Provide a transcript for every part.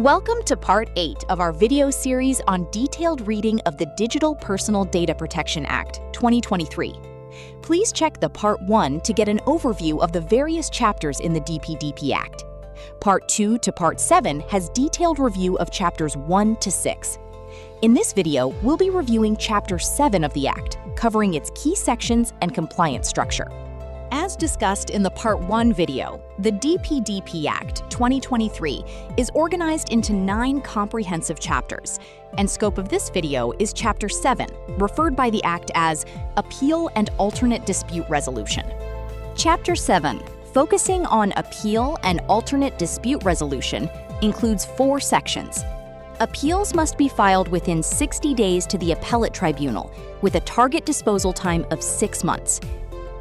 Welcome to Part 8 of our video series on detailed reading of the Digital Personal Data Protection Act, 2023. Please check the Part 1 to get an overview of the various chapters in the DPDP Act. Part 2 to Part 7 has detailed review of Chapters 1 to 6. In this video, we'll be reviewing Chapter 7 of the Act, covering its key sections and compliance structure. As discussed in the Part 1 video, the DPDP Act 2023 is organized into 9 comprehensive chapters, and scope of this video is Chapter 7, referred by the Act as Appeal and Alternate Dispute Resolution. Chapter 7, focusing on appeal and alternate dispute resolution, includes 4 sections. Appeals must be filed within 60 days to the Appellate Tribunal, with a target disposal time of 6 months.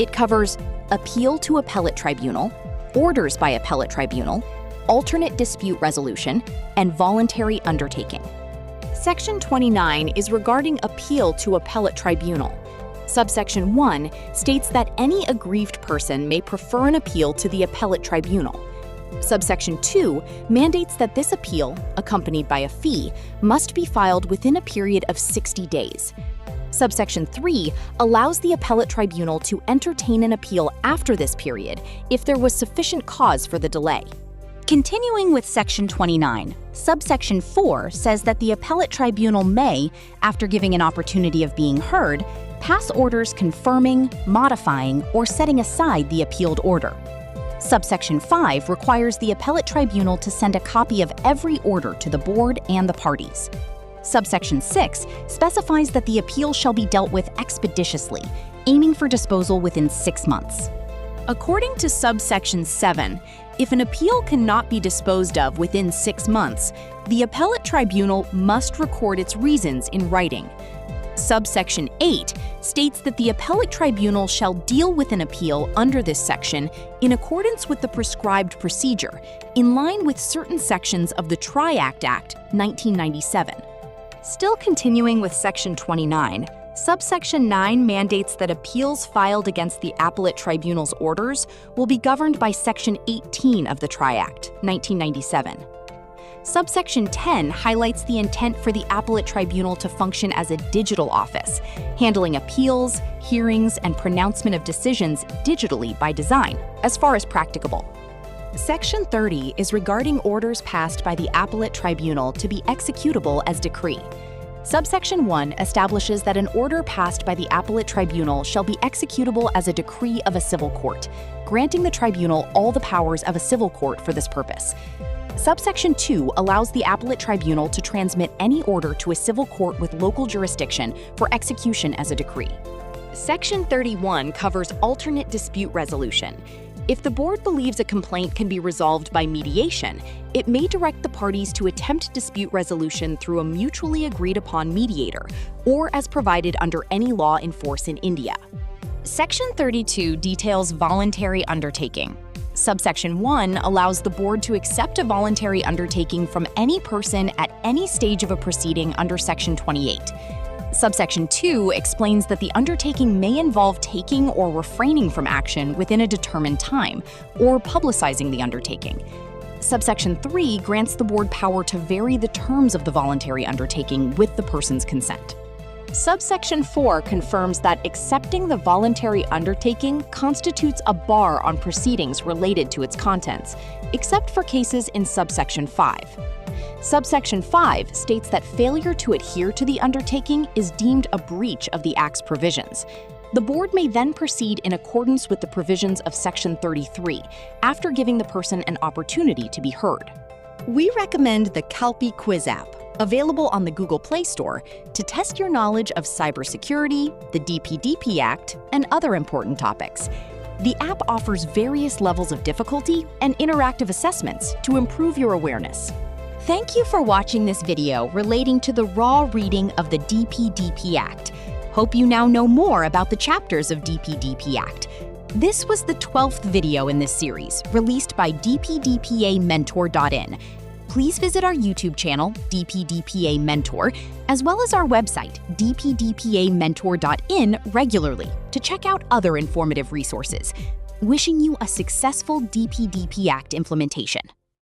It covers appeal to Appellate Tribunal, orders by Appellate Tribunal, alternate dispute resolution, and voluntary undertaking. Section 29 is regarding appeal to Appellate Tribunal. Subsection 1 states that any aggrieved person may prefer an appeal to the Appellate Tribunal. Subsection 2 mandates that this appeal, accompanied by a fee, must be filed within a period of 60 days. Subsection 3 allows the Appellate Tribunal to entertain an appeal after this period if there was sufficient cause for the delay. Continuing with Section 29, Subsection 4 says that the Appellate Tribunal may, after giving an opportunity of being heard, pass orders confirming, modifying, or setting aside the appealed order. Subsection 5 requires the Appellate Tribunal to send a copy of every order to the Board and the parties. Subsection 6 specifies that the appeal shall be dealt with expeditiously, aiming for disposal within 6 months. According to Subsection 7, if an appeal cannot be disposed of within 6 months, the Appellate Tribunal must record its reasons in writing. Subsection 8 states that the Appellate Tribunal shall deal with an appeal under this section in accordance with the prescribed procedure, in line with certain sections of the Tri-Act Act, 1997. Still continuing with Section 29, Subsection 9 mandates that appeals filed against the Appellate Tribunal's orders will be governed by Section 18 of the Tri-Act, 1997. Subsection 10 highlights the intent for the Appellate Tribunal to function as a digital office, handling appeals, hearings, and pronouncement of decisions digitally by design, as far as practicable. Section 30 is regarding orders passed by the Appellate Tribunal to be executable as decree. Subsection 1 establishes that an order passed by the Appellate Tribunal shall be executable as a decree of a civil court, granting the tribunal all the powers of a civil court for this purpose. Subsection 2 allows the Appellate Tribunal to transmit any order to a civil court with local jurisdiction for execution as a decree. Section 31 covers alternate dispute resolution. If the Board believes a complaint can be resolved by mediation, it may direct the parties to attempt dispute resolution through a mutually agreed-upon mediator, or as provided under any law in force in India. Section 32 details voluntary undertaking. Subsection 1 allows the Board to accept a voluntary undertaking from any person at any stage of a proceeding under Section 28. Subsection 2 explains that the undertaking may involve taking or refraining from action within a determined time, or publicizing the undertaking. Subsection 3 grants the Board power to vary the terms of the voluntary undertaking with the person's consent. Subsection 4 confirms that accepting the voluntary undertaking constitutes a bar on proceedings related to its contents, except for cases in Subsection 5. Subsection 5 states that failure to adhere to the undertaking is deemed a breach of the Act's provisions. The Board may then proceed in accordance with the provisions of Section 33, after giving the person an opportunity to be heard. We recommend the Calpi Quiz app, available on the Google Play Store, to test your knowledge of cybersecurity, the DPDP Act, and other important topics. The app offers various levels of difficulty and interactive assessments to improve your awareness. Thank you for watching this video relating to the raw reading of the DPDP Act. Hope you now know more about the chapters of DPDP Act. This was the 12th video in this series, released by DPDPA-Mentor.in. Please visit our YouTube channel, DPDPA Mentor, as well as our website, DPDPA-Mentor.in, regularly to check out other informative resources. Wishing you a successful DPDP Act implementation.